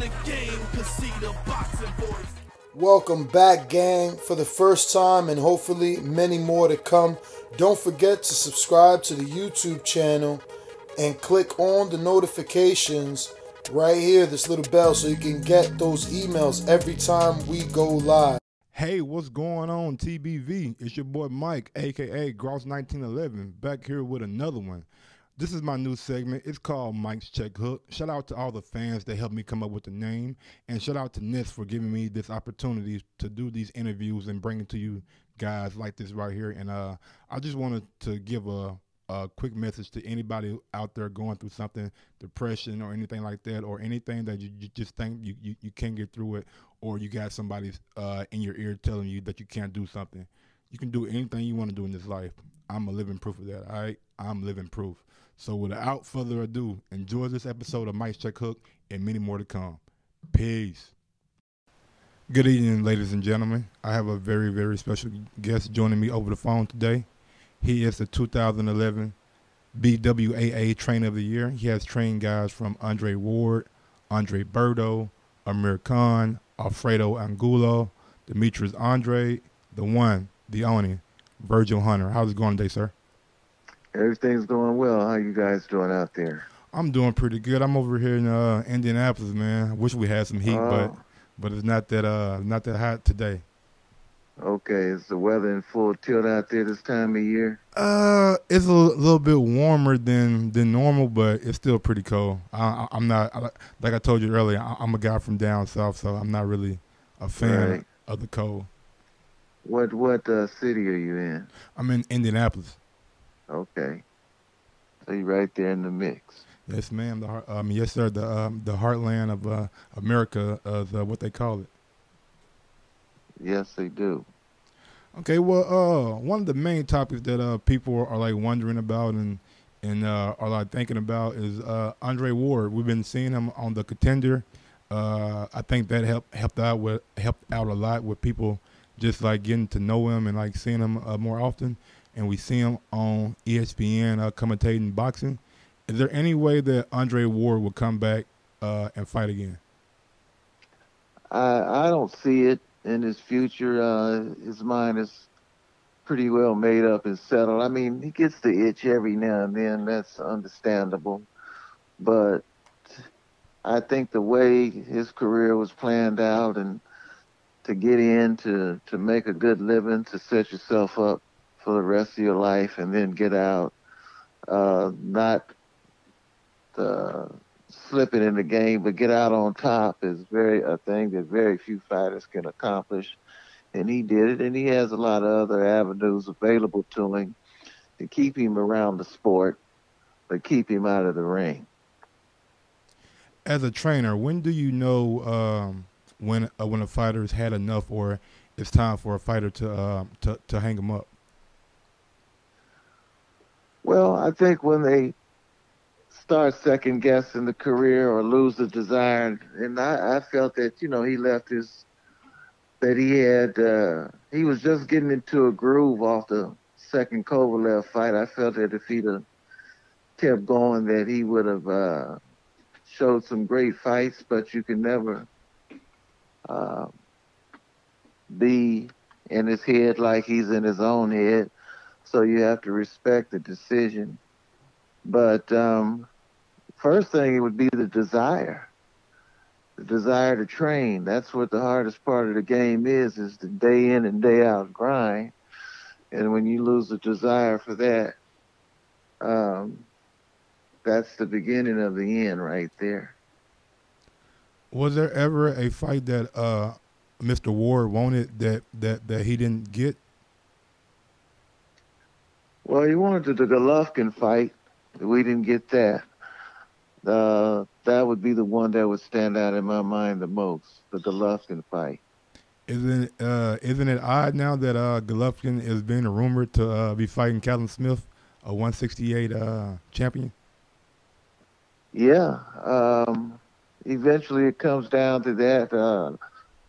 the game, cause see the boxing voice. Welcome back, gang, for the first time and hopefully many more to come. Don't forget to subscribe to the YouTube channel and click on the notifications right here, this little bell, so you can get those emails every time we go live. Hey, what's going on, TBV? It's your boy Mike, aka Gross1911, back here with another one. This is my new segment. It's called Mike's Check Hook. Shout out to all the fans that helped me come up with the name, and shout out to Ness for giving me this opportunity to do these interviews and bring it to you guys like this right here. And I just wanted to give a quick message to anybody out there going through something, depression or anything like that, or anything that you just think you can't get through it, or you got somebody in your ear telling you that you can't do something. You can do anything you want to do in this life. I'm a living proof of that, all right? I'm living proof. So without further ado, enjoy this episode of Mike's Check Hook and many more to come. Peace. Good evening, ladies and gentlemen. I have a very, very special guest joining me over the phone today. He is the 2011 BWAA Trainer of the Year. He has trained guys from Andre Ward, Andre Berto, Amir Khan, Alfredo Angulo, Demetrius Andre, the one, the only, Virgil Hunter. How's it going today, sir? Everything's going well. How you guys doing out there? I'm doing pretty good. I'm over here in Indianapolis, man. I wish we had some heat, but it's not that hot today. Okay, is the weather in full tilt out there this time of year? It's a little bit warmer than normal, but it's still pretty cold. I'm not, like I told you earlier, I'm a guy from down south, so I'm not really a fan of the cold. What city are you in? I'm in Indianapolis. Okay, so you're right there in the mix. Yes, ma'am. Yes, sir. The heartland of America, is what they call it. Yes, they do. Okay, well, one of the main topics that people are like wondering about and are like thinking about is Andre Ward. We've been seeing him on the Contender. I think that helped out a lot with people just like getting to know him and like seeing him more often. And we see him on ESPN commentating boxing. Is there any way that Andre Ward will come back and fight again? I don't see it in his future. His mind is pretty well made up and settled. I mean, he gets the itch every now and then. That's understandable. But I think the way his career was planned out and to get in, to make a good living, to set yourself up for the rest of your life and then get out, not slipping in the game, but get out on top is a thing that very few fighters can accomplish. And he did it, and he has a lot of other avenues available to him to keep him around the sport, but keep him out of the ring. As a trainer, when do you know when a fighter's had enough, or it's time for a fighter to hang him up? Well, I think when they start second guessing the career or lose the desire, and I felt that, he left he was just getting into a groove off the second Kovalev fight. I felt that if he'd have kept going, that he would have showed some great fights, but you can never be in his head like he's in his own head. So you have to respect the decision. But first thing, it would be the desire to train. That's what the hardest part of the game is the day in and day out grind. And when you lose the desire for that, that's the beginning of the end right there. Was there ever a fight that Mr. Ward wanted that he didn't get? Well, he wanted the Golovkin fight. We didn't get that. That would be the one that would stand out in my mind the most, the Golovkin fight. Isn't it odd now that Golovkin is being rumored to be fighting Callum Smith, a 168 champion? Yeah. Eventually it comes down to that.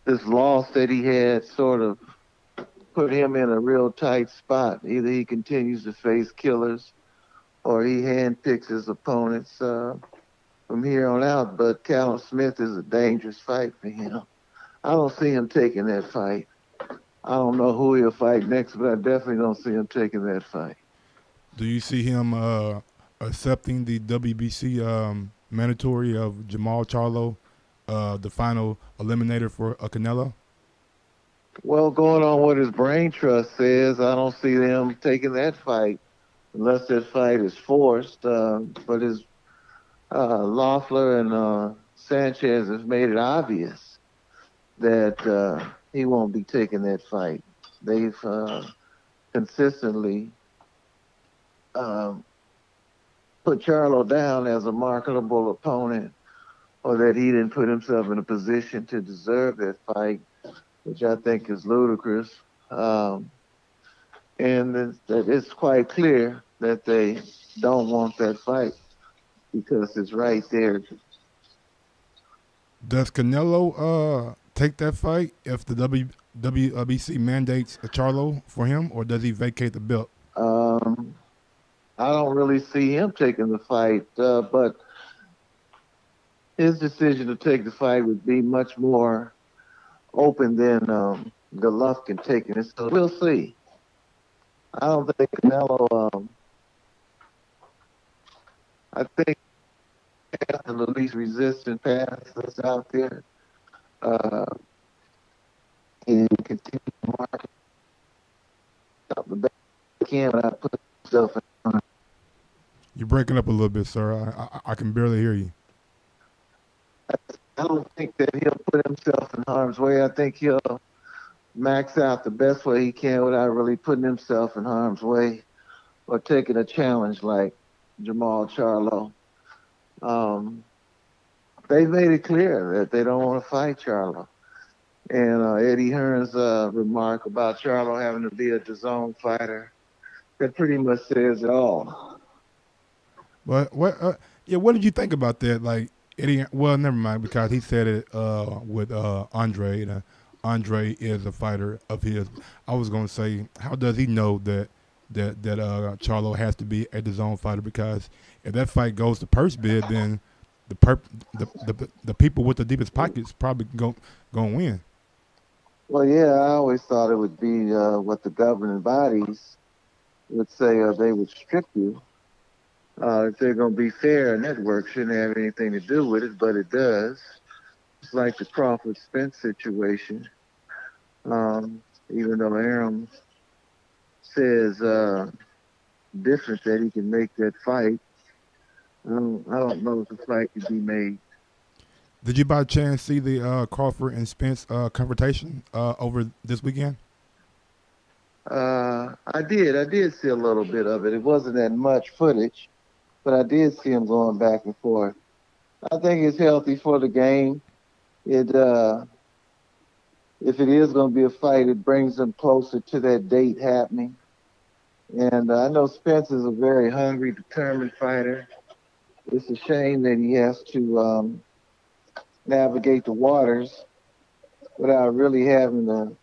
This loss that he had sort of put him in a real tight spot. Either he continues to face killers or he handpicks his opponents. from here on out. But Callum Smith is a dangerous fight for him. I don't see him taking that fight. I don't know who he'll fight next, but I definitely don't see him taking that fight. Do you see him accepting the WBC mandatory of Jamal Charlo, the final eliminator for Canelo? Well, going on what his brain trust says, I don't see them taking that fight unless that fight is forced. But his Loeffler and Sanchez has made it obvious that he won't be taking that fight. They've consistently put Charlo down as a marketable opponent, or that he didn't put himself in a position to deserve that fight, which I think is ludicrous. And it's quite clear that they don't want that fight because it's right there. Does Canelo take that fight if the WBC mandates a Charlo for him, or does he vacate the belt? I don't really see him taking the fight, but his decision to take the fight would be much more open than Golovkin taking it. So we'll see. I don't think Canelo. I think that's the least resistant path that's out there. And continue to market the best he can without putting himself in. You're breaking up a little bit, sir. I can barely hear you. I don't think that he'll put himself in harm's way. I think he'll max out the best way he can without really putting himself in harm's way or taking a challenge like Jamal Charlo. They've made it clear that they don't want to fight Charlo. And Eddie Hearn's remark about Charlo having to be a DAZN fighter, that pretty much says it all. What did you think about that? Like Eddie, well, never mind, because he said it with Andre. And, Andre is a fighter of his. I was going to say, how does he know that Charlo has to be a DAZN fighter? Because if that fight goes to purse bid, then the people with the deepest pockets probably going to win. Well, yeah, I always thought it would be what the governing bodies would say, or they would strip you. If they're going to be fair, a network shouldn't have anything to do with it, but it does. It's like the Crawford-Spence situation. Even though Aram says different that he can make that fight, I don't know if the fight could be made. Did you by chance see the Crawford and Spence confrontation over this weekend? I did see a little bit of it. It wasn't that much footage, but I did see him going back and forth. I think it's healthy for the game. It if it is going to be a fight, it brings them closer to that date happening. And I know Spence is a very hungry, determined fighter. It's a shame that he has to navigate the waters without really having the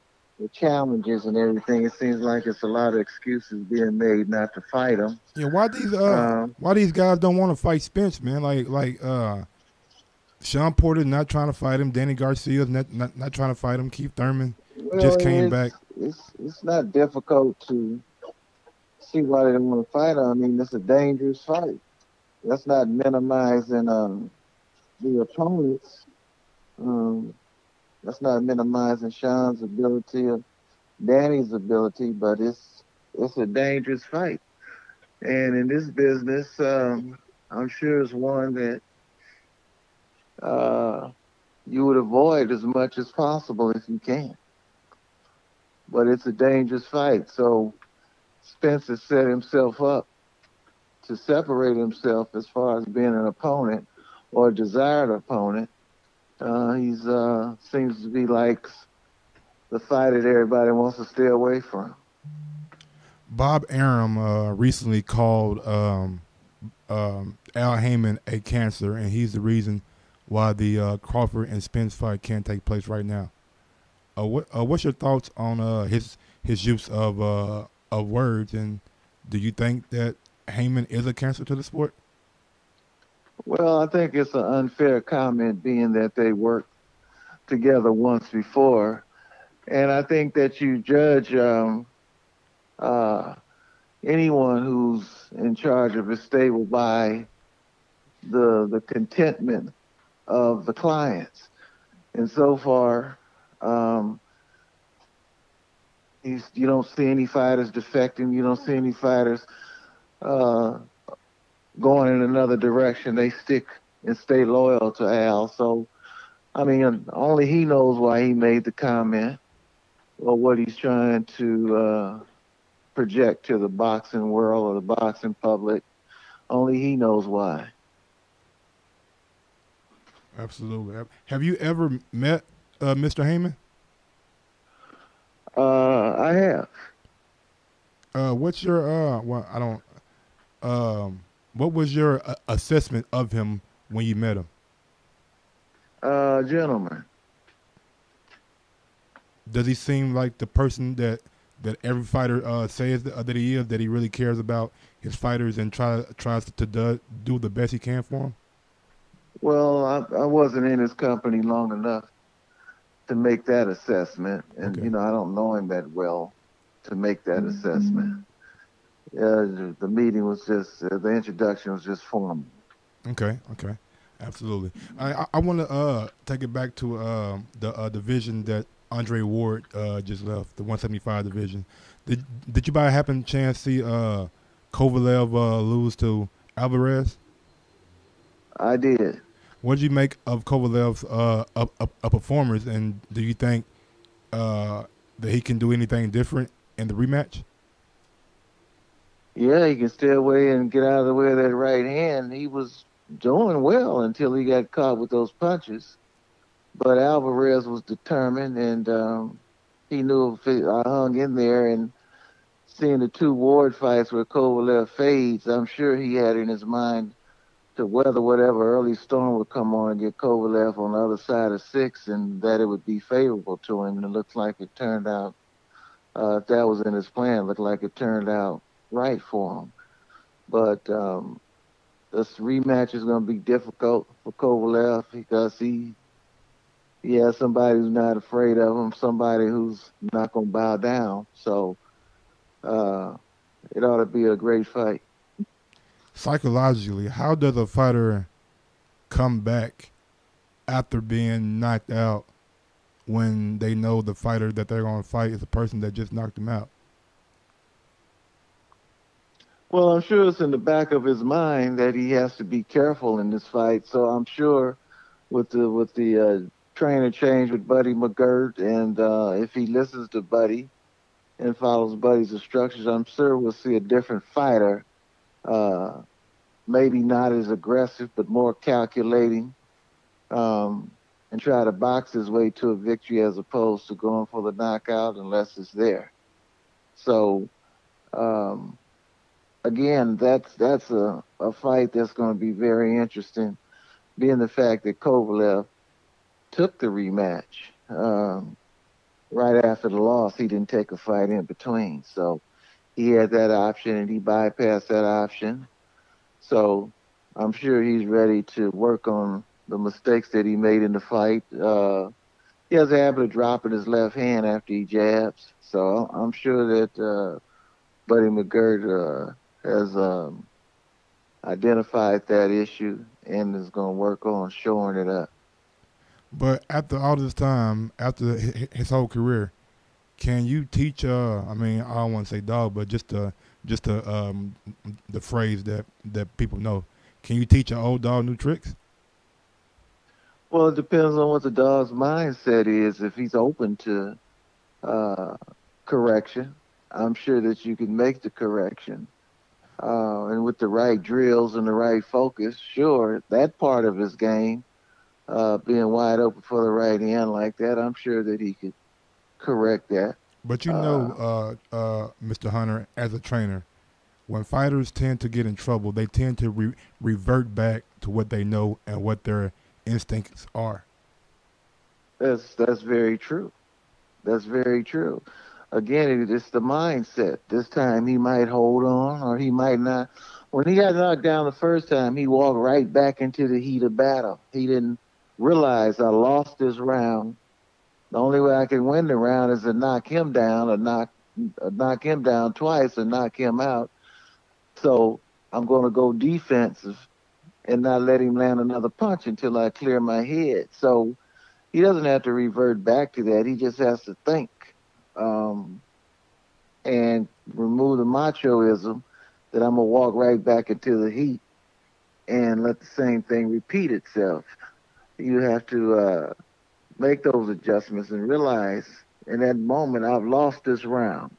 challenges and everything. It seems like it's a lot of excuses being made not to fight him. Yeah, why these guys don't want to fight Spence, man? Like Sean Porter not trying to fight him, Danny Garcia's not trying to fight him, Keith Thurman just came back. It's not difficult to see why they don't want to fight him. I mean, it's a dangerous fight. That's not minimizing the opponents. That's not minimizing Sean's ability or Danny's ability, but it's a dangerous fight. And in this business, I'm sure it's one that you would avoid as much as possible if you can. But it's a dangerous fight. So Spencer set himself up to separate himself as far as being an opponent or a desired opponent. He's seems to be like the fighter that everybody wants to stay away from. Bob Arum recently called Al Heyman a cancer, and he's the reason why the Crawford and Spence fight can't take place right now. What's your thoughts on his use of words, and do you think that Heyman is a cancer to the sport? Well, I think it's an unfair comment being that they worked together once before. And I think that you judge uh, anyone who's in charge of a stable by the contentment of the clients. And so far, um, you don't see any fighters defecting. You don't see any fighters uh, going in another direction. They stick and stay loyal to Al. So, I mean, only he knows why he made the comment or what he's trying to project to the boxing world or the boxing public. Only he knows why. Absolutely. Have you ever met Mr. Heyman? I have. What's your well, I don't what was your assessment of him when you met him? Gentlemen. Does he seem like the person that every fighter says that he is, that he really cares about his fighters and tries to do the best he can for them? Well, I wasn't in his company long enough to make that assessment, and Okay. I don't know him that well to make that assessment. The meeting was just the introduction was just formal. Okay, absolutely. I want to take it back to the division that Andre Ward just left, the 175 division. Did you by happen chance see Kovalev lose to Alvarez? I did. What did you make of Kovalev's performance, and do you think that he can do anything different in the rematch? Yeah, he can stay away and get out of the way of that right hand. He was doing well until he got caught with those punches. But Alvarez was determined, and he knew if I hung in there and seeing the two Ward fights where Kovalev fades, I'm sure he had in his mind to weather whatever early storm would come on and get Kovalev on the other side of 6, and that it would be favorable to him. And it looks like it turned out, if that was in his plan, it looked like it turned out right for him. But this rematch is going to be difficult for Kovalev because he has somebody who's not afraid of him, somebody who's not going to bow down. So it ought to be a great fight. Psychologically, how does a fighter come back after being knocked out when they know the fighter that they're going to fight is the person that just knocked them out? Well, I'm sure it's in the back of his mind that he has to be careful in this fight. So I'm sure with the trainer change with Buddy McGirt, and if he listens to Buddy and follows Buddy's instructions, I'm sure we'll see a different fighter. Maybe not as aggressive, but more calculating, and try to box his way to a victory as opposed to going for the knockout unless it's there. So, again, that's a fight that's going to be very interesting, being the fact that Kovalev took the rematch right after the loss. He didn't take a fight in between. So he had that option, and he bypassed that option. So I'm sure he's ready to work on the mistakes that he made in the fight. He has a habit of dropping his left hand after he jabs. So I'm sure that Buddy McGirt has identified that issue and is going to work on shoring it up. But after all this time, after his whole career, can you teach? I mean, I don't want to say dog, but just the phrase that people know. Can you teach an old dog new tricks? Well, it depends on what the dog's mindset is. If he's open to correction, I'm sure that you can make the correction. And with the right drills and the right focus, sure, that part of his game, being wide open for the right hand like that, I'm sure that he could correct that. But Mr. Hunter, as a trainer, when fighters tend to get in trouble, they tend to revert back to what they know and what their instincts are. That's very true. That's very true. Again, it's the mindset. This time he might hold on or he might not. When he got knocked down the first time, he walked right back into the heat of battle. He didn't realize I lost this round. The only way I can win the round is to knock him down or knock him down twice and knock him out. So I'm going to go defensive and not let him land another punch until I clear my head. So he doesn't have to revert back to that. He just has to think and remove the machoism that I'm going to walk right back into the heat and let the same thing repeat itself. You have to make those adjustments and realize in that moment I've lost this round.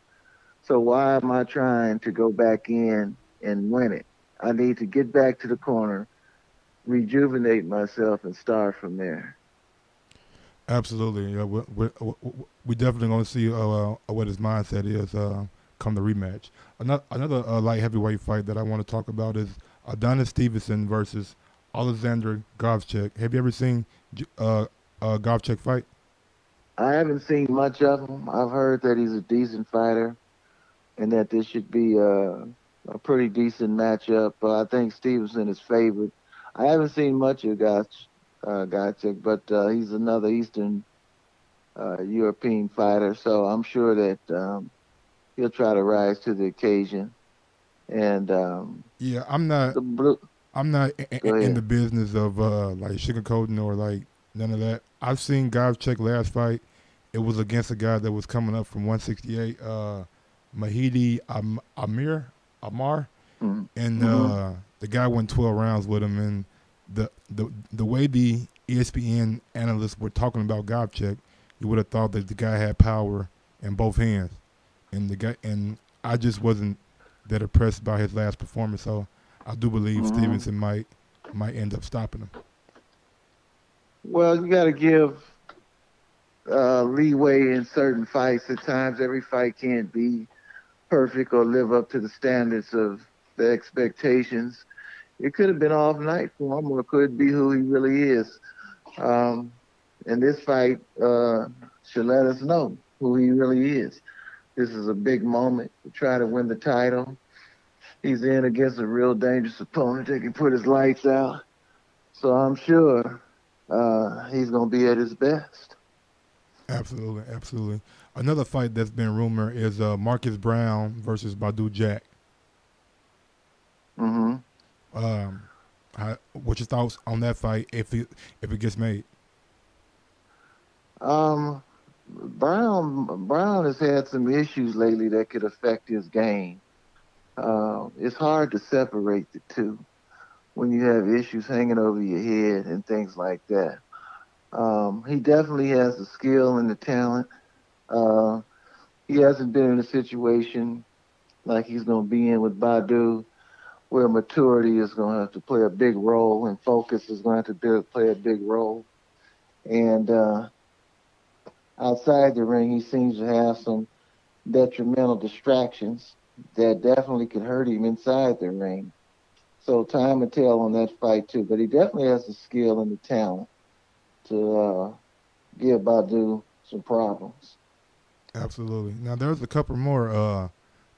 So why am I trying to go back in and win it? I need to get back to the corner, rejuvenate myself, and start from there. Absolutely. Yeah, we definitely going to see what his mindset is come the rematch. Another light heavyweight fight that I want to talk about is Adonis Stevenson versus Alexander Govchek. Have you ever seen Govchek fight? I haven't seen much of him. I've heard that he's a decent fighter and that this should be a pretty decent matchup. I think Stevenson is favored. I haven't seen much of Govchek, but he's another Eastern European fighter, so I'm sure that he'll try to rise to the occasion. And yeah, I'm not in the business of like sugarcoating or like none of that. I've seen Govchek last fight. It was against a guy that was coming up from 168, Mahidi Amar, mm-hmm. and the guy went 12 rounds with him. And the way the ESPN analysts were talking about Govchek, you would have thought that the guy had power in both hands, and I just wasn't that impressed by his last performance. So I do believe Stevenson might end up stopping him. Well, you got to give leeway in certain fights. At times, every fight can't be perfect or live up to the standards of the expectations. It could have been off night for him, or it could be who he really is. And this fight should let us know who he really is. This is a big moment to try to win the title. He's in against a real dangerous opponent that can put his lights out. So I'm sure he's going to be at his best. Absolutely, absolutely. Another fight that's been rumored is Marcus Brown versus Badou Jack. Mm-hmm. What's your thoughts on that fight if it gets made? Brown has had some issues lately that could affect his game. It's hard to separate the two when you have issues hanging over your head and things like that. He definitely has the skill and the talent. He hasn't been in a situation like he's going to be in with Badou, where maturity is going to have to play a big role and focus is going to have to play a big role. And outside the ring, he seems to have some detrimental distractions that definitely could hurt him inside the ring. So time will tell on that fight too. But he definitely has the skill and the talent to give Badou some problems. Absolutely. Now there's a couple more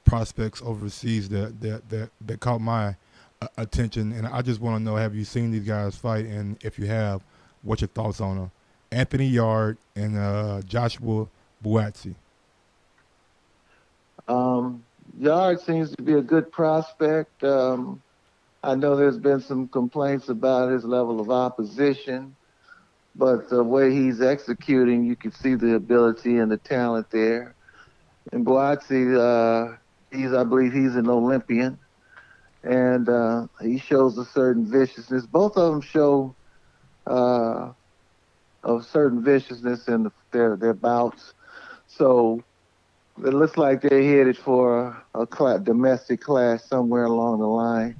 prospects overseas that caught my attention, and I just want to know: have you seen these guys fight? And if you have, what's your thoughts on them? Anthony Yard and Joshua Buatsi. Yard seems to be a good prospect. I know there's been some complaints about his level of opposition, but the way he's executing, you can see the ability and the talent there. And Buatsi, I believe he's an Olympian, and he shows a certain viciousness. Both of them show a certain viciousness in their bouts. So it looks like they're headed for a domestic clash somewhere along the line.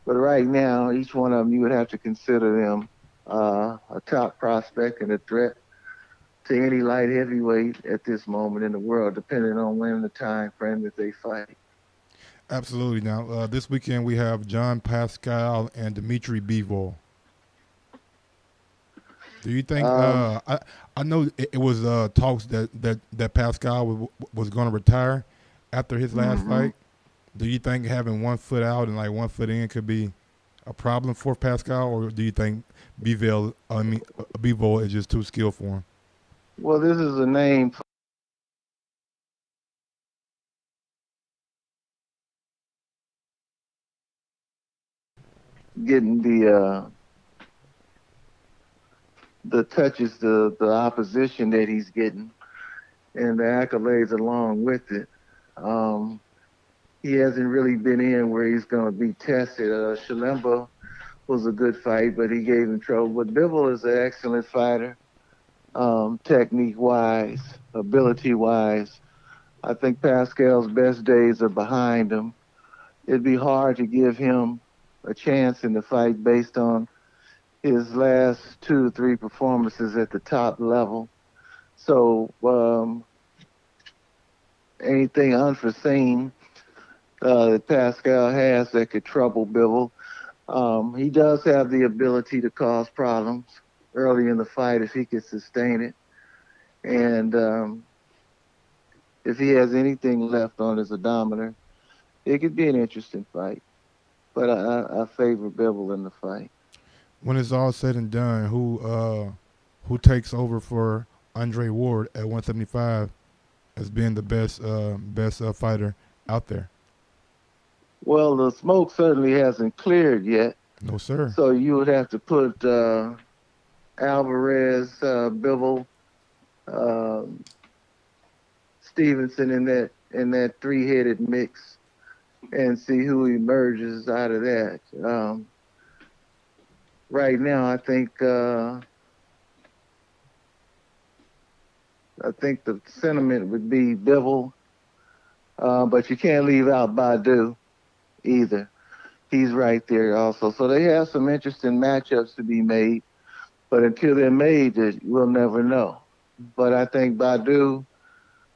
But right now, each one of them, you would have to consider them a top prospect and a threat to any light heavyweight at this moment in the world, depending on when the time frame that they fight. Absolutely. Now, this weekend we have John Pascal and Dimitri Bivol. Do you think? I know it was talks that Pascal was going to retire after his last fight. Do you think having 1 foot out and like 1 foot in could be a problem for Pascal, or do you think Bivol is just too skilled for him? Well, this is a name for getting the touches, the opposition that he's getting, and the accolades along with it. He hasn't really been in where he's going to be tested. Shalemba was a good fight, but he gave him trouble. But Bivol is an excellent fighter, technique-wise, ability-wise. I think Pascal's best days are behind him. It'd be hard to give him a chance in the fight based on his last 2 or 3 performances at the top level. So anything unforeseen that Pascal has that could trouble Bivol. He does have the ability to cause problems early in the fight if he could sustain it. And if he has anything left on his odometer, it could be an interesting fight. But I favor Bivol in the fight. When it's all said and done, who takes over for Andre Ward at 175 as being the best fighter out there? Well, the smoke certainly hasn't cleared yet. No, sir. So you would have to put Alvarez, Bivol, Stevenson in that 3-headed mix and see who emerges out of that. Right now, I think the sentiment would be Bivol, but you can't leave out Badou either. He's right there also. So they have some interesting matchups to be made, but until they're made, we'll never know. But I think Badou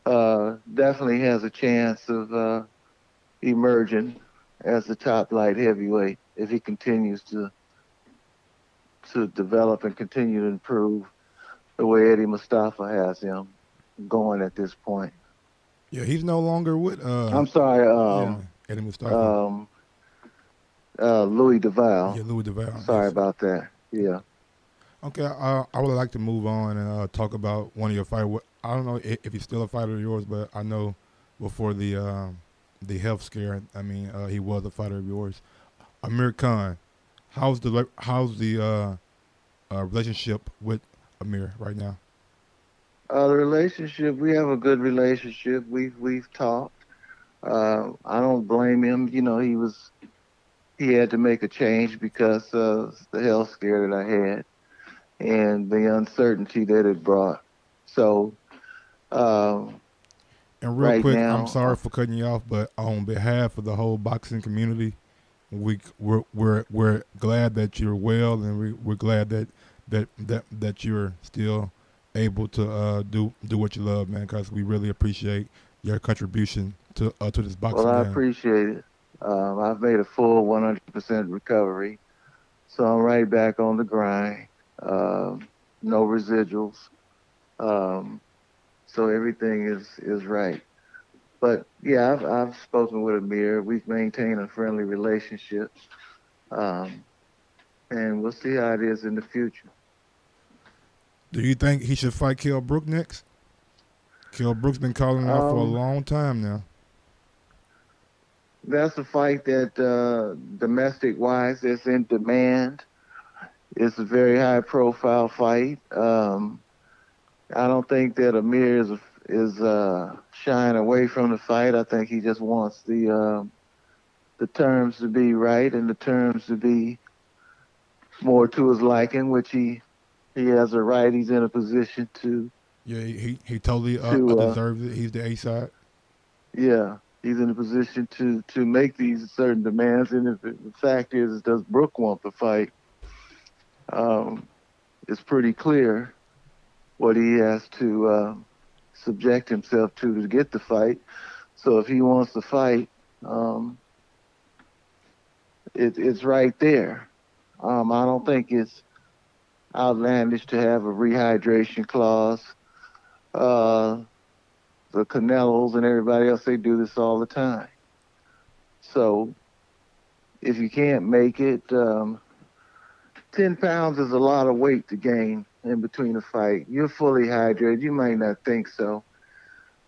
definitely has a chance of emerging as the top light heavyweight if he continues to develop and continue to improve the way Eddie Mustafa has him going at this point. Yeah, he's no longer with. I'm sorry, Eddie Mustafa. Louis Duval. Yeah, Louis Duval. Sorry about that. Yeah. Okay, I would like to move on and talk about one of your fighters. I don't know if he's still a fighter of yours, but I know before the health scare, I mean, he was a fighter of yours. Amir Khan, how's the relationship with Amir right now? The relationship, we have a good relationship. We've talked. I don't blame him. You know, he had to make a change because of the health scare that I had and the uncertainty that it brought. So, and real right quick, now, I'm sorry for cutting you off, but on behalf of the whole boxing community, we're glad that you're well, and we're glad that you're still able to do what you love, man. Because we really appreciate your contribution to this boxing. Well, I game. appreciate it. I've made a full 100% recovery, so I'm right back on the grind. No residuals, so everything is right. But yeah, I've spoken with Amir. We've maintained a friendly relationship, and we'll see how it is in the future. Do you think he should fight Kell Brook next? Kell Brook's been calling out for a long time now. That's a fight that domestic-wise is in demand. It's a very high-profile fight. I don't think that Amir is shying away from the fight. I think he just wants the terms to be right and the terms to be more to his liking, which he has a right. He's in a position to. Yeah, he totally deserves it. He's the A side. Yeah, he's in a position to make these certain demands. And if the fact is, does Brook want the fight? It's pretty clear what he has to subject himself to get the fight. So if he wants the fight, it's right there. I don't think it's outlandish to have a rehydration clause. The Canelos and everybody else, they do this all the time. So if you can't make it, 10 pounds is a lot of weight to gain in between a fight. You're fully hydrated. You might not think so.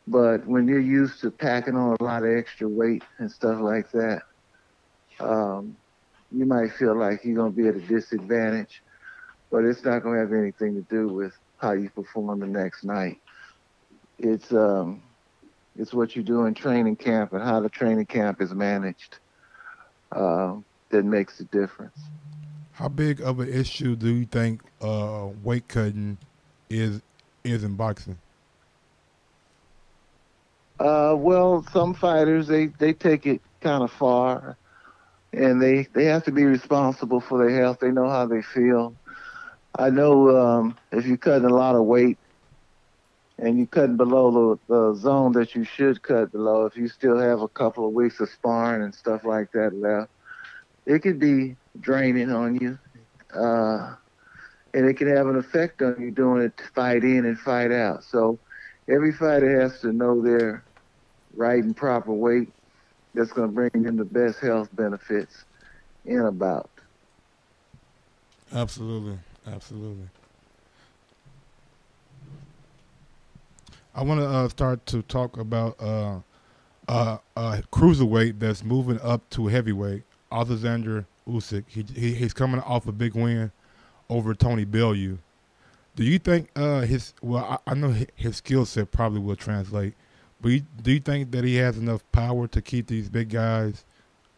But when you're used to packing on a lot of extra weight and stuff like that, you might feel like you're going to be at a disadvantage. But it's not going to have anything to do with how you perform the next night. It's what you do in training camp and how the training camp is managed that makes the difference. How big of an issue do you think weight cutting is in boxing? Well, some fighters, they take it kind of far, and they have to be responsible for their health. They know how they feel. I know if you're cutting a lot of weight and you're cutting below the zone that you should cut below, if you still have a couple of weeks of sparring and stuff like that left, it could be draining on you. And it can have an effect on you doing it fight in and fight out. So every fighter has to know their right and proper weight that's going to bring them the best health benefits in a bout. Absolutely. I want to start to talk about cruiserweight that's moving up to heavyweight. Alexander Usyk. He's coming off a big win over Tony Bellew. Do you think I know his skill set probably will translate, but do you think that he has enough power to keep these big guys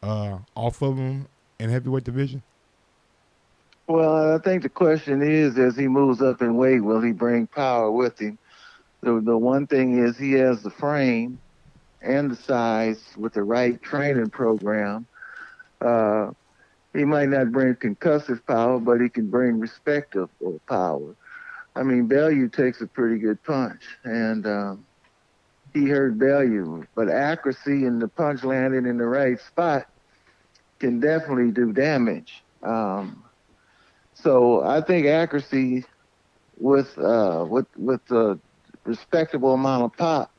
off of him in heavyweight division? Well, I think the question is, as he moves up in weight, will he bring power with him? The one thing is he has the frame and the size with the right training program. He might not bring concussive power, but he can bring respectable power. I mean, Bellew takes a pretty good punch, and he hurt Bellew. But accuracy and the punch landing in the right spot can definitely do damage. So I think accuracy with a respectable amount of pop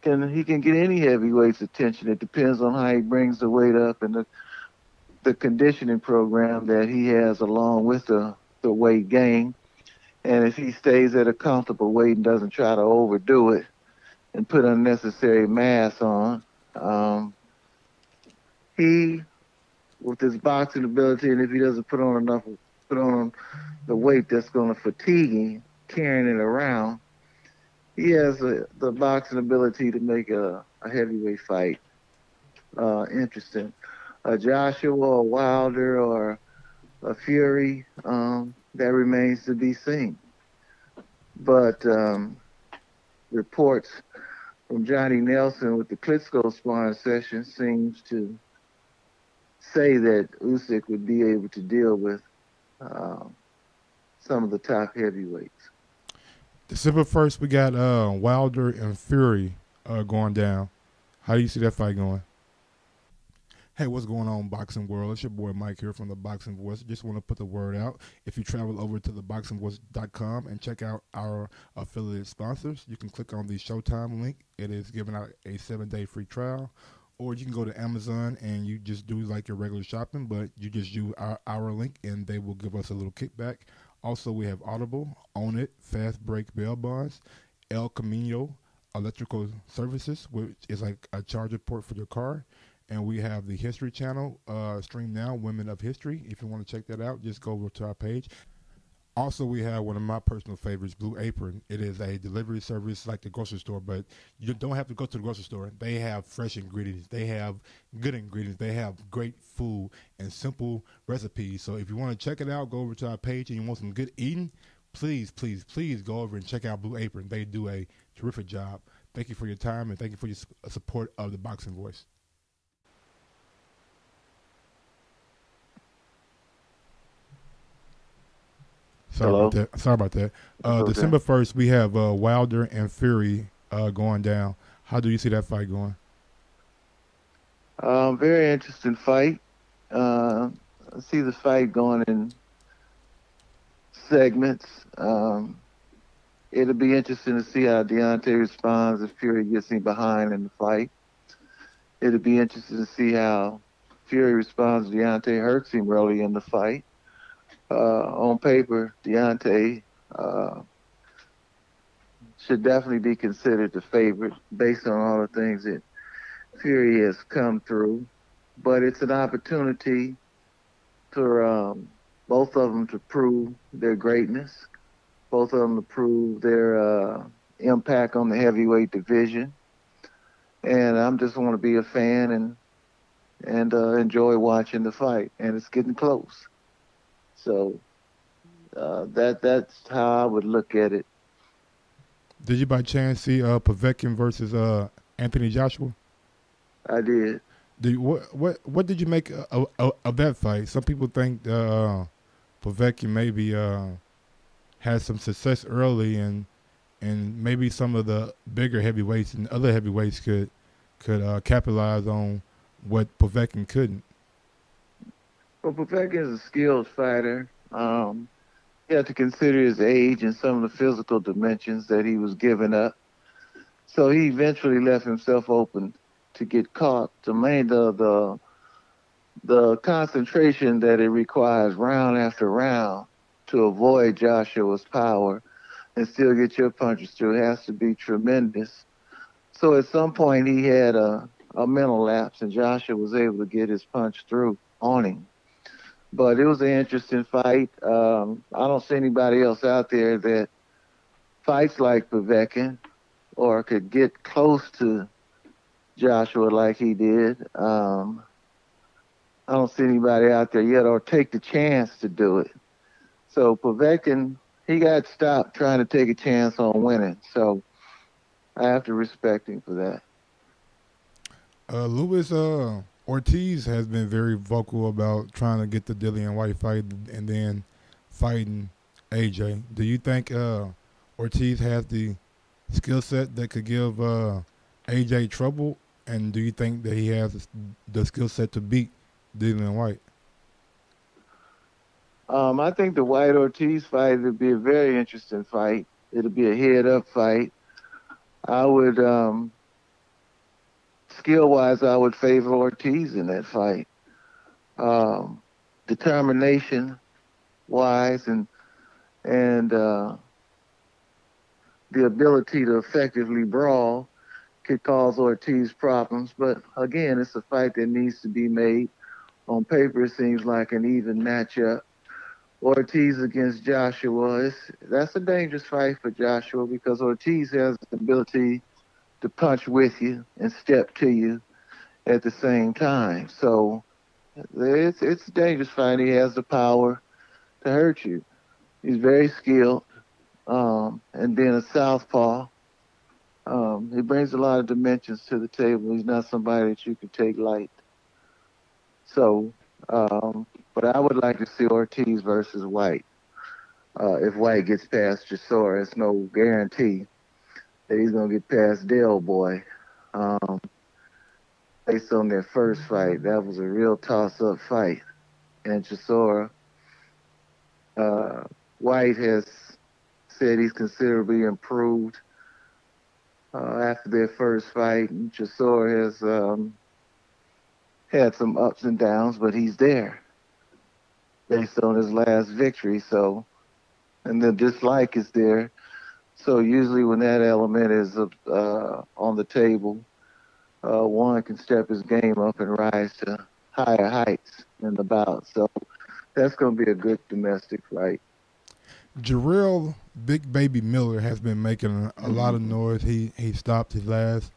he can get any heavyweight's attention. It depends on how he brings the weight up and the conditioning program that he has along with the weight gain. And if he stays at a comfortable weight and doesn't try to overdo it and put unnecessary mass on, he, with his boxing ability, and if he doesn't put on the weight that's going to fatigue him, carrying it around, he has the boxing ability to make a heavyweight fight interesting. A Joshua, a Wilder, or a Fury, that remains to be seen. But reports from Johnny Nelson with the Klitschko sparring session seems to say that Usyk would be able to deal with some of the top heavyweights. December 1st, we got Wilder and Fury going down. How do you see that fight going? Hey, what's going on, boxing world? It's your boy Mike here from The Boxing Voice. Just want to put the word out. If you travel over to ThaBoxingvoice.com and check out our affiliate sponsors, you can click on the Showtime link. It is giving out a 7-day free trial. Or you can go to Amazon and you just do like your regular shopping, but you just use our link and they will give us a little kickback. Also, we have Audible, Own It, Fast Break Bail Bonds, El Camino Electrical Services, which is like a charger port for your car. And we have the History Channel, Stream Now, Women of History. If you want to check that out, just go over to our page. Also, we have one of my personal favorites, Blue Apron. It is a delivery service like the grocery store, but you don't have to go to the grocery store. They have fresh ingredients. They have good ingredients. They have great food and simple recipes. So if you want to check it out, go over to our page and you want some good eating, please, please, please go over and check out Blue Apron. They do a terrific job. Thank you for your time and thank you for your support of The Boxing Voice. Sorry about that. December 1st, we have Wilder and Fury going down. How do you see that fight going? Very interesting fight. I see the fight going in segments. It'll be interesting to see how Deontay responds if Fury gets him behind in the fight. It'll be interesting to see how Fury responds. Deontay hurts him early in the fight. On paper, Deontay should definitely be considered the favorite based on all the things that Fury has come through. But it's an opportunity for both of them to prove their greatness, both of them to prove their impact on the heavyweight division. And I'm just want to be a fan and enjoy watching the fight. And it's getting close. So that's how I would look at it. Did you by chance see Povetkin versus Anthony Joshua? I did. What did you make of that fight? Some people think Povetkin maybe had some success early, and maybe some of the bigger heavyweights and other heavyweights could capitalize on what Povetkin couldn't. Well, Povetkin is a skilled fighter. You have to consider his age and some of the physical dimensions that he was giving up. So he eventually left himself open to get caught. The concentration that it requires round after round to avoid Joshua's power and still get your punches through has to be tremendous. So at some point he had a mental lapse, and Joshua was able to get his punch through on him. But it was an interesting fight. I don't see anybody else out there that fights like Povetkin or could get close to Joshua like he did. I don't see anybody out there yet or take the chance to do it. So Povetkin, he got stopped trying to take a chance on winning. So I have to respect him for that. Luis Ortiz has been very vocal about trying to get the Dillian White fight and then fighting AJ. Do you think Ortiz has the skill set that could give AJ trouble? And do you think that he has the skill set to beat Dillian White? I think the White Ortiz fight would be a very interesting fight. It'll be a head-up fight. I would, skill-wise, I would favor Ortiz in that fight. Determination-wise and the ability to effectively brawl could cause Ortiz problems. But again, it's a fight that needs to be made. On paper, it seems like an even matchup. Ortiz against Joshua, that's a dangerous fight for Joshua because Ortiz has the ability to punch with you and step to you at the same time. So it's a dangerous fight. He has the power to hurt you. He's very skilled, and being a southpaw, he brings a lot of dimensions to the table. He's not somebody that you can take light. So, but I would like to see Ortiz versus White. If White gets past Chisora, it's no guarantee that he's going to get past Del Boy. Based on their first fight, that was a real toss-up fight. And Chisora, White has said he's considerably improved after their first fight. And Chisora has had some ups and downs, but he's there based on his last victory. So, and the dislike is there. So usually when that element is on the table, one can step his game up and rise to higher heights in the bout. So that's going to be a good domestic fight. Jarrell Big Baby Miller has been making a lot of noise. He stopped his last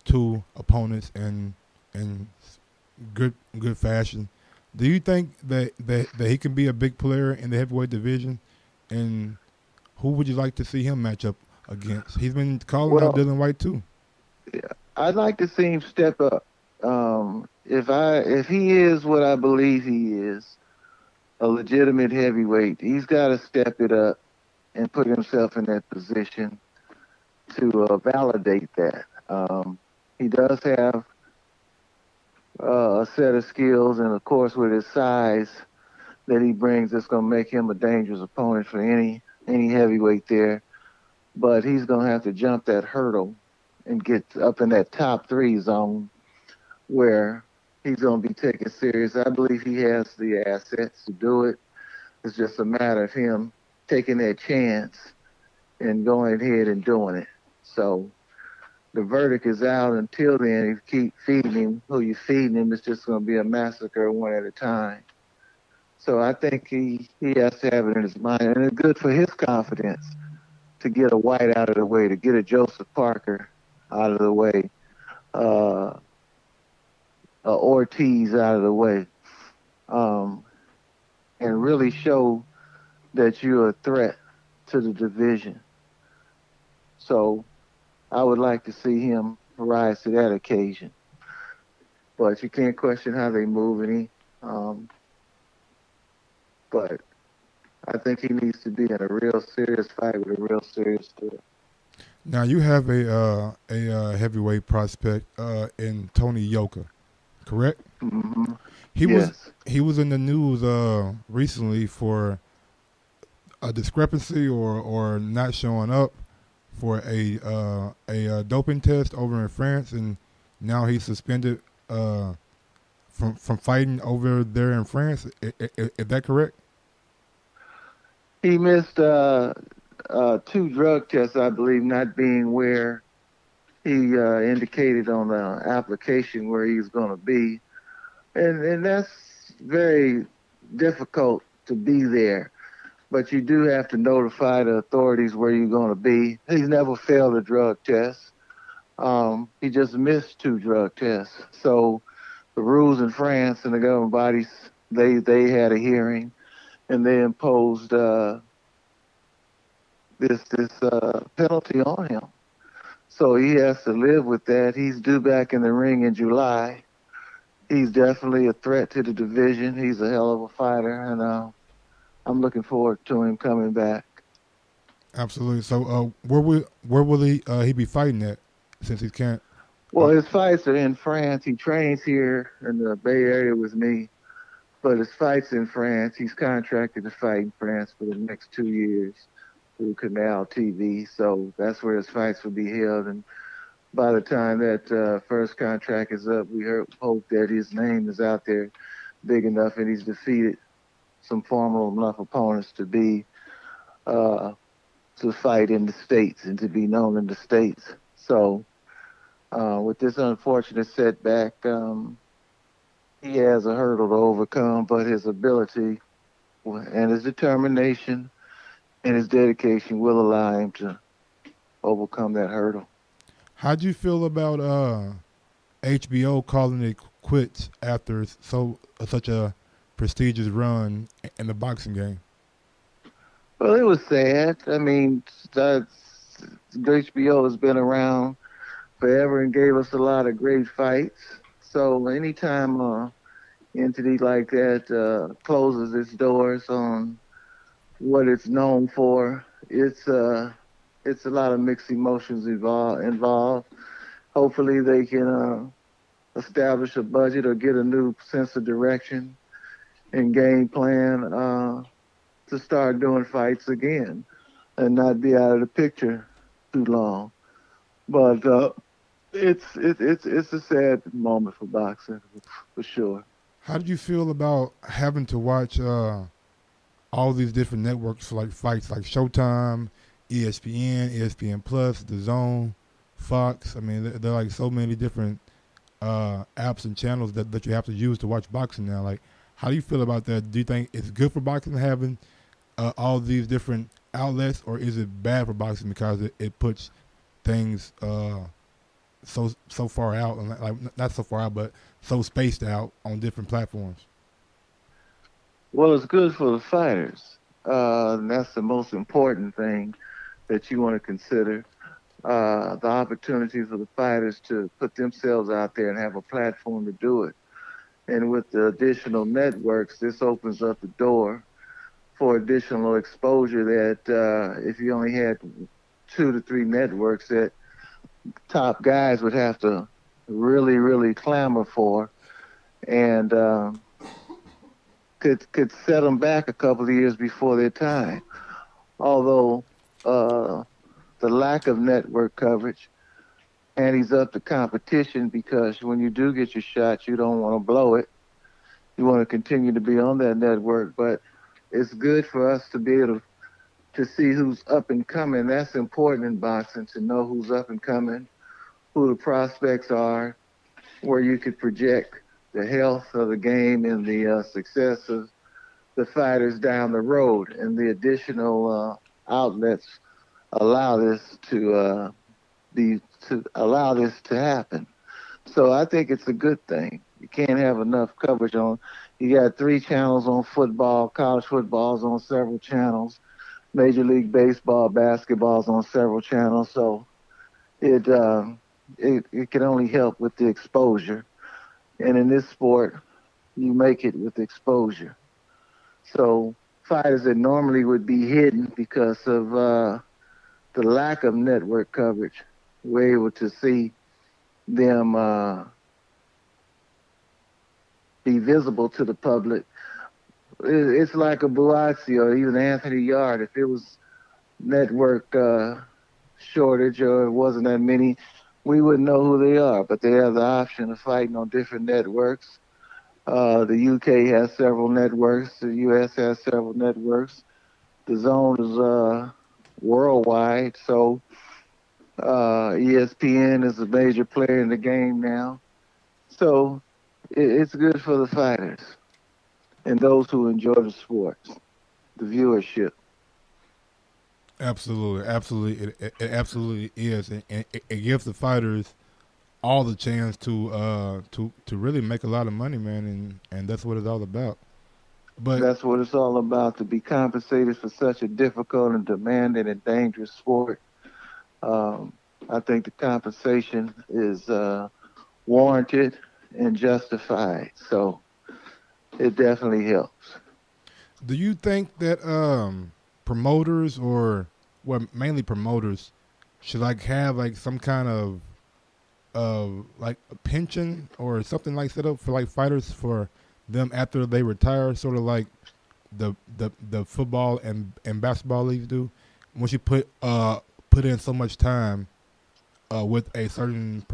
two opponents in good fashion. Do you think that he can be a big player in the heavyweight division? And who would you like to see him match up against? He's been calling out Dillian White too. Yeah, I'd like to see him step up. If he is what I believe he is, a legitimate heavyweight, he's got to step it up and put himself in that position to validate that. He does have a set of skills, and of course with his size that he brings, it's going to make him a dangerous opponent for any heavyweight there. But he's going to have to jump that hurdle and get up in that top 3 zone where he's going to be taken serious. I believe he has the assets to do it. It's just a matter of him taking that chance and going ahead and doing it. So the verdict is out. Until then, if you keep feeding him who you're feeding him, it's just going to be a massacre one at a time. So I think he has to have it in his mind. And it's good for his confidence to get a White out of the way, to get a Joseph Parker out of the way, a Ortiz out of the way, and really show that you're a threat to the division. So I would like to see him rise to that occasion. But you can't question how they moving him. But I think he needs to be in a real serious fight with a real serious threat. Now you have a heavyweight prospect in Tony Yoka, correct? Mm-hmm. He was in the news recently for a discrepancy or not showing up for a doping test over in France, and now he's suspended from fighting over there in France. Is that correct? He missed 2 drug tests, I believe, not being where he indicated on the application where he's going to be. And that's very difficult to be there. But you do have to notify the authorities where you're going to be. He's never failed a drug test. He just missed 2 drug tests. So the rules in France and the government bodies, they had a hearing, and they imposed this penalty on him. So he has to live with that. He's due back in the ring in July. He's definitely a threat to the division. He's a hell of a fighter, and I'm looking forward to him coming back. Absolutely. So where will he be fighting at, since he can't? Well, his fights are in France. He trains here in the Bay Area with me, but his fights in France. He's contracted to fight in France for the next 2 years through Canal TV. So that's where his fights will be held. And by the time that first contract is up, we hope that his name is out there big enough and he's defeated some formidable enough opponents to be to fight in the States and to be known in the States. So with this unfortunate setback, he has a hurdle to overcome, but his ability and his determination and his dedication will allow him to overcome that hurdle. How'd you feel about HBO calling it quits after such a prestigious run in the boxing game? Well, it was sad. I mean, HBO has been around forever and gave us a lot of great fights. So anytime an entity like that closes its doors on what it's known for, it's a lot of mixed emotions involved. Hopefully they can establish a budget or get a new sense of direction and game plan to start doing fights again and not be out of the picture too long. But it's a sad moment for boxing, for sure. How did you feel about having to watch all these different networks for like fights like Showtime, ESPN, ESPN Plus, The Zone, Fox? I mean, there are like so many different apps and channels that you have to use to watch boxing now. Like, how do you feel about that? Do you think it's good for boxing having all these different outlets, or is it bad for boxing because it puts things so far out, like not so far out, but so spaced out on different platforms? Well, it's good for the fighters. And that's the most important thing that you want to consider. The opportunity for the fighters to put themselves out there and have a platform to do it. And with the additional networks, this opens up the door for additional exposure that if you only had 2 to 3 networks that top guys would have to really, really clamor for, and could set them back a couple of years before their time. Although the lack of network coverage antes up the competition, because when you do get your shot, you don't want to blow it. You want to continue to be on that network, but it's good for us to be able to see who's up and coming. That's important in boxing, to know who's up and coming, who the prospects are, where you could project the health of the game and the success of the fighters down the road, and the additional outlets allow this to allow this to happen. So I think it's a good thing. You can't have enough coverage on. You got 3 channels on football, college football's on several channels, Major League Baseball, basketball's on several channels. So it can only help with the exposure. And in this sport, you make it with exposure. So fighters that normally would be hidden because of the lack of network coverage, we're able to see them be visible to the public. It's like a Buatsi or even Anthony Yard. If it was network shortage or it wasn't that many, we wouldn't know who they are. But they have the option of fighting on different networks. The UK has several networks. The US has several networks. The zone is worldwide. So ESPN is a major player in the game now. So it's good for the fighters and those who enjoy the sports, the viewership. Absolutely, absolutely, it absolutely is, and it gives the fighters all the chance to really make a lot of money, man, and that's what it's all about. But that's what it's all about, to be compensated for such a difficult and demanding and dangerous sport. I think the compensation is warranted and justified. So it definitely helps. do you think that promoters, or well, mainly promoters, should have some kind of like a pension or something like set up for fighters for them after they retire, sort of like the football and basketball leagues do? Once you put in so much time with a certain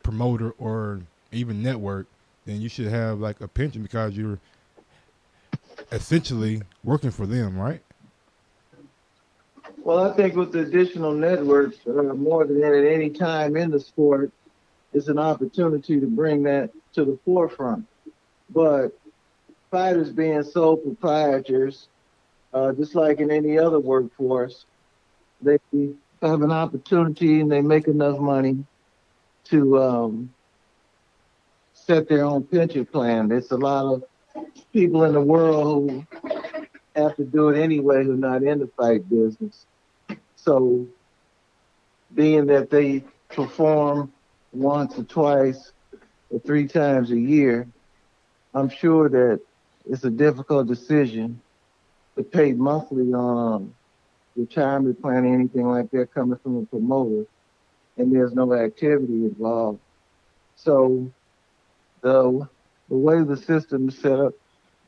promoter or even network, then you should have a pension because you're essentially working for them, right? Well, I think with the additional networks, more than at any time in the sport, it's an opportunity to bring that to the forefront. But fighters being sole proprietors, just like in any other workforce, they have an opportunity and they make enough money to set their own pension plan. There's a lot of people in the world who have to do it anyway who are not in the fight business. So being that they perform once or twice or 3 times a year, I'm sure that it's a difficult decision to pay monthly on retirement plan or anything like that coming from a promoter, and there's no activity involved. So the way the system is set up,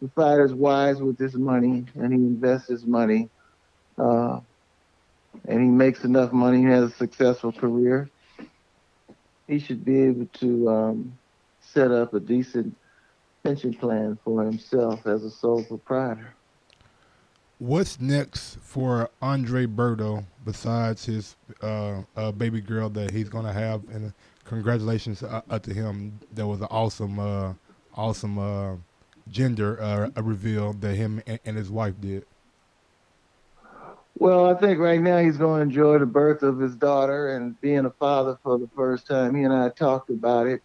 the fighter's wise with his money, and he invests his money, and he makes enough money, he has a successful career, he should be able to set up a decent pension plan for himself as a sole proprietor. What's next for Andre Berto besides his baby girl that he's going to have? And congratulations to him. That was an awesome gender reveal that him and his wife did. Well, I think right now he's going to enjoy the birth of his daughter and being a father for the first time. He and I talked about it.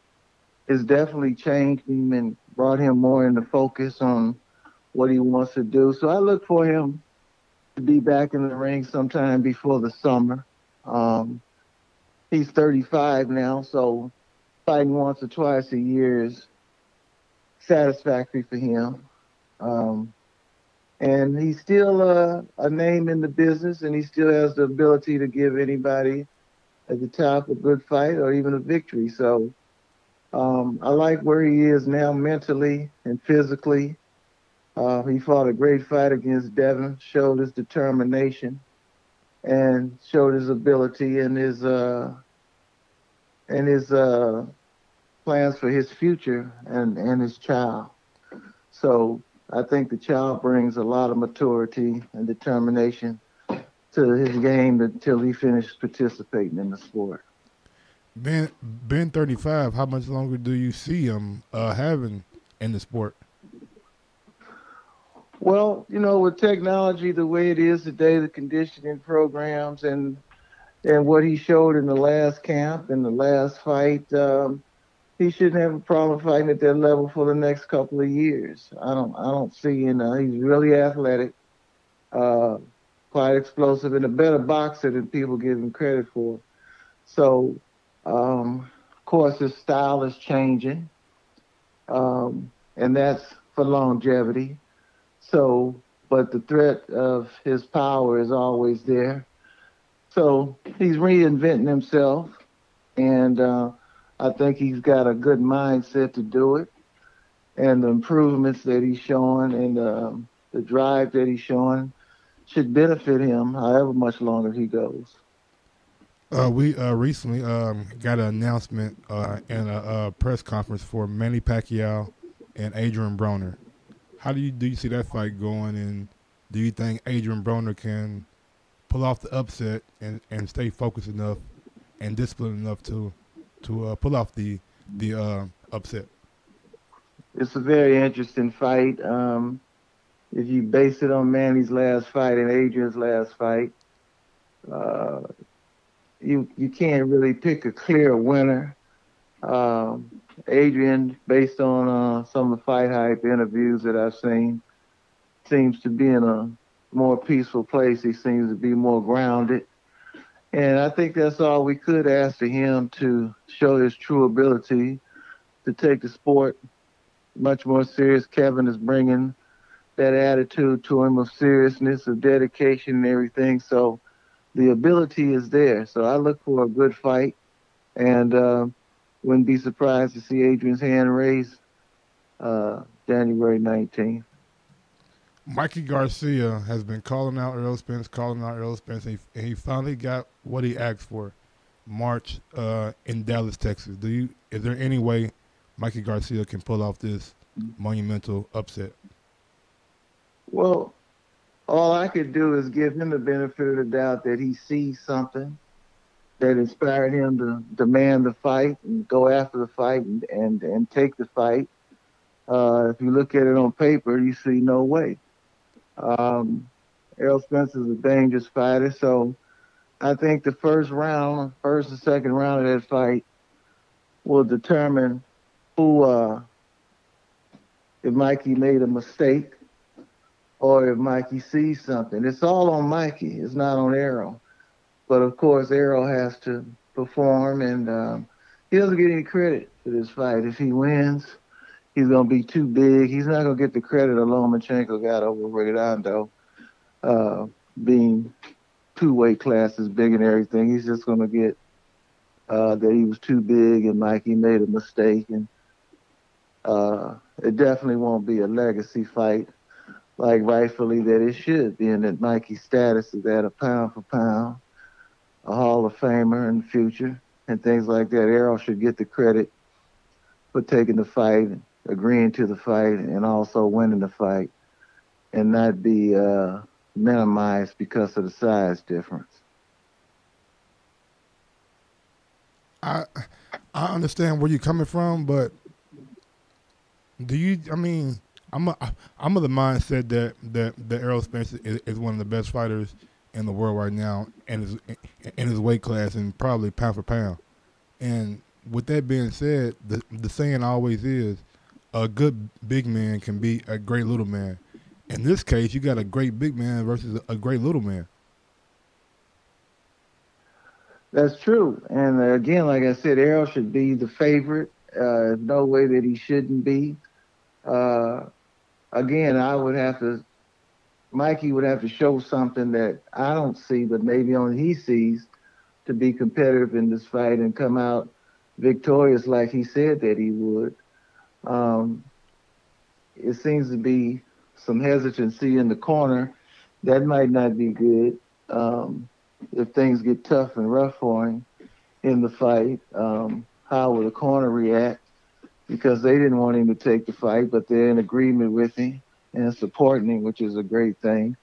It's definitely changed him and brought him more into focus on what he wants to do. So I look for him to be back in the ring sometime before the summer. He's 35 now, so fighting once or twice a year is satisfactory for him. And he's still a name in the business, and he still has the ability to give anybody at the top a good fight or even a victory. So I like where he is now mentally and physically. He fought a great fight against Devin, showed his determination, and showed his ability and his and his plans for his future and his child. So I think the child brings a lot of maturity and determination to his game until he finishes participating in the sport. Ben 35, how much longer do you see him having in the sport? Well, with technology the way it is today, the conditioning programs and what he showed in the last camp and the last fight, he shouldn't have a problem fighting at that level for the next couple of years. I don't see, he's really athletic, uh, quite explosive, and a better boxer than people give him credit for. So, of course, his style is changing, and that's for longevity. So, but the threat of his power is always there. So he's reinventing himself, and I think he's got a good mindset to do it. And the improvements that he's showing and the drive that he's showing should benefit him however much longer he goes. We recently got an announcement in a press conference for Manny Pacquiao and Adrian Broner. How do you see that fight going, and do you think Adrian Broner can pull off the upset and stay focused enough and disciplined enough to pull off the upset? It's a very interesting fight. If you base it on Manny's last fight and Adrian's last fight, uh, you can't really pick a clear winner. Adrian, based on some of the fight hype interviews that I've seen, seems to be in a more peaceful place. He seems to be more grounded. And I think that's all we could ask of him, to show his true ability to take the sport much more serious. Kevin is bringing that attitude to him of seriousness, of dedication and everything. So the ability is there. So I look for a good fight, and wouldn't be surprised to see Adrian's hand raised January 19th. Mikey Garcia has been calling out Errol Spence, and he finally got what he asked for. March in Dallas, Texas. Is there any way Mikey Garcia can pull off this monumental upset? Well, all I could do is give him the benefit of the doubt that he sees something that inspired him to demand the fight and go after the fight and take the fight. If you look at it on paper, you see no way. Errol Spence is a dangerous fighter, so I think the first and second round of that fight will determine who, if Mikey made a mistake or if Mikey sees something. It's all on Mikey. It's not on Errol. But, of course, Errol has to perform, and he doesn't get any credit for this fight. If he wins, he's going to be too big. He's not going to get the credit Lomachenko got over Redondo, being two weight classes big and everything. He's just going to get that he was too big and Mikey made a mistake. And it definitely won't be a legacy fight like rightfully that it should, being that Mikey's status is at a pound for pound, a Hall of Famer in the future, and things like that. Errol should get the credit for taking the fight, agreeing to the fight, and also winning the fight, and not be minimized because of the size difference. I understand where you're coming from, but do you? I mean, I'm of the mindset that Errol Spence is one of the best fighters in the world right now, and in his weight class, and probably pound for pound. And with that being said, the saying always is, a good big man can beat a great little man. In this case, you got a great big man versus a great little man. That's true. And again, like I said, Errol should be the favorite. No way that he shouldn't be. Again, Mikey would have to show something that I don't see, but maybe only he sees, to be competitive in this fight and come out victorious like he said that he would. It seems to be some hesitancy in the corner. That might not be good if things get tough and rough for him. in the fight. How will the corner react? Because they didn't want him to take the fight, but they're in agreement with him and supporting him, which is a great thing.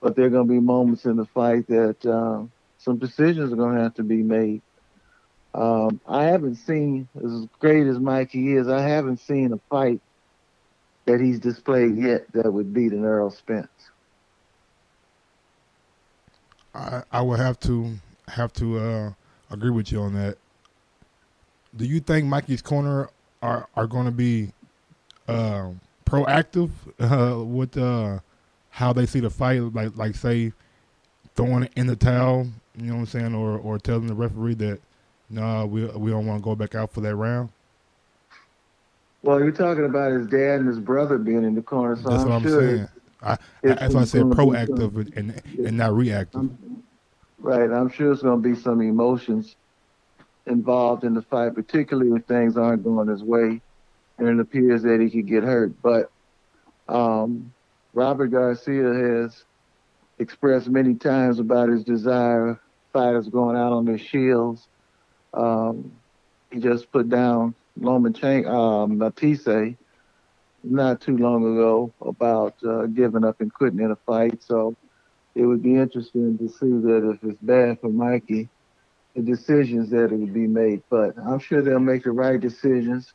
But there are going to be moments in the fight that some decisions are going to have to be made. I haven't seen, as great as Mikey is, I haven't seen a fight that he's displayed yet that would beat an Errol Spence. I would have to agree with you on that. Do you think Mikey's corner are going to be proactive with how they see the fight? Like say throwing it in the towel, you know what I'm saying, or telling the referee that no, we don't want to go back out for that round. Well, you're talking about his dad and his brother being in the corner, so that's I'm what I'm sure saying. That's why I said proactive and not reactive. Right. I'm sure it's going to be some emotions involved in the fight, particularly if things aren't going his way and it appears that he could get hurt. But Robert Garcia has expressed many times about his desire of fighters going out on their shields. He just put down Matisse not too long ago about giving up and quitting in a fight. So it would be interesting to see that if it's bad for Mikey, the decisions that it would be made. But I'm sure they'll make the right decisions.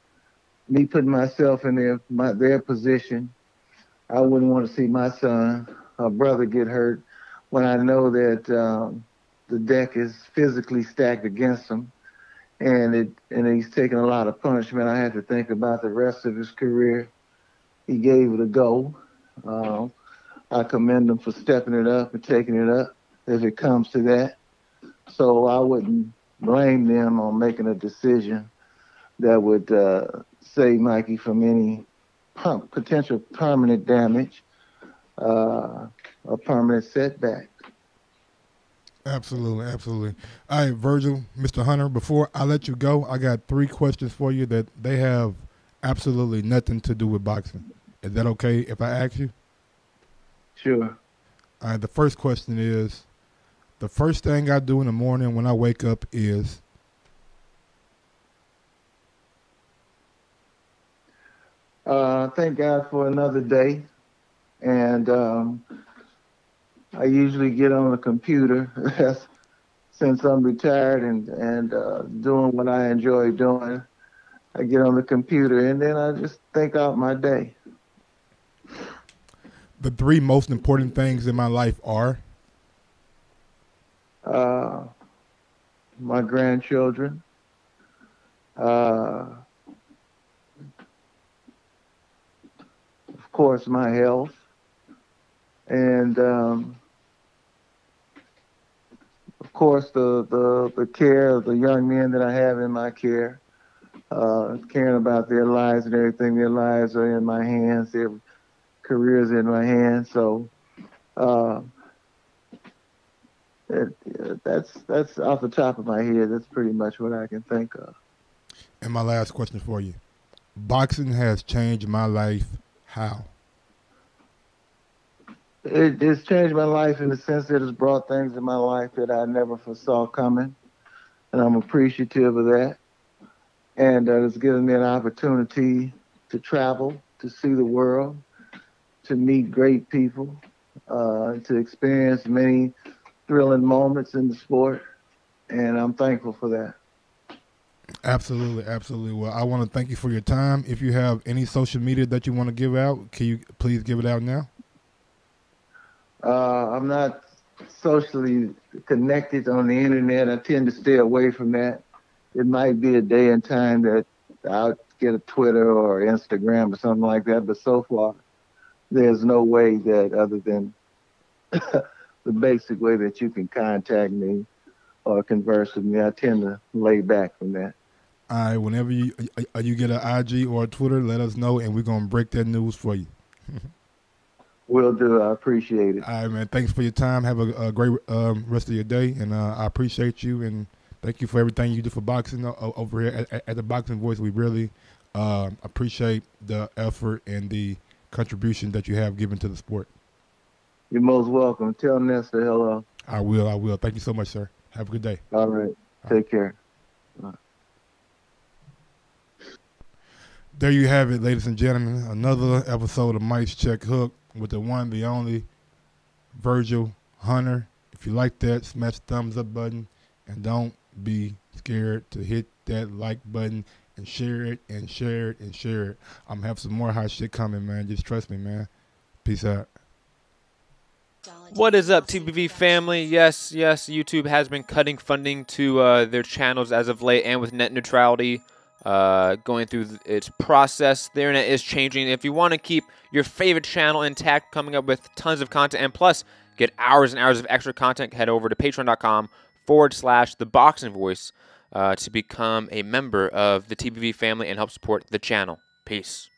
Me putting myself in their position, I wouldn't want to see my son or brother get hurt when I know that the deck is physically stacked against him, and he's taking a lot of punishment. I have to think about the rest of his career. He gave it a go. I commend him for stepping it up and taking it up if it comes to that. So I wouldn't blame them on making a decision that would save Mikey from any potential permanent damage, a permanent setback. Absolutely, absolutely. All right, Virgil, Mr. Hunter, before I let you go, I got 3 questions for you that they have absolutely nothing to do with boxing. Is that okay if I ask you? Sure. All right, the first question is, the first thing I do in the morning when I wake up is? Thank God for another day. And I usually get on the computer since I'm retired and doing what I enjoy doing. I get on the computer and then I just think out my day. The 3 most important things in my life are? My grandchildren, of course, my health, and of course, the care of the young men that I have in my care, caring about their lives and everything. Their lives are in my hands. Their careers in my hands. So that's off the top of my head. That's pretty much what I can think of. And my last question for you. Boxing has changed my life. How? It's changed my life in the sense that it's brought things in my life that I never foresaw coming. And I'm appreciative of that. And it's given me an opportunity to travel, to see the world, to meet great people, to experience many thrilling moments in the sport. And I'm thankful for that. Absolutely, absolutely. Well, I want to thank you for your time. If you have any social media that you want to give out, can you please give it out now? I'm not socially connected on the internet. I tend to stay away from that. It might be a day and time that I'll get a Twitter or Instagram or something like that, but so far there's no way that other than the basic way that you can contact me or converse with me. I tend to lay back from that. All right, whenever you get an IG or a Twitter, let us know, and we're going to break that news for you. Will do. I appreciate it. All right, man. Thanks for your time. Have a great rest of your day, and I appreciate you, and thank you for everything you do for boxing over here at the Boxing Voice. We really appreciate the effort and the contribution that you have given to the sport. You're most welcome. Tell Nesta hello. I will. Thank you so much, sir. Have a good day. All right. Take care. There you have it, ladies and gentlemen. Another episode of Mike's Check Hook with the one, the only, Virgil Hunter. If you like that, smash the thumbs up button. And don't be scared to hit that like button and share it and share it and share it. I'm going to have some more hot shit coming, man. Just trust me, man. Peace out. What is up, TBV family? Yes, YouTube has been cutting funding to their channels as of late, and with net neutrality going through its process, the internet is changing. If you want to keep your favorite channel intact, coming up with tons of content, and plus get hours and hours of extra content, head over to patreon.com/ThaBoxingvoice to become a member of the TBV family and help support the channel. Peace.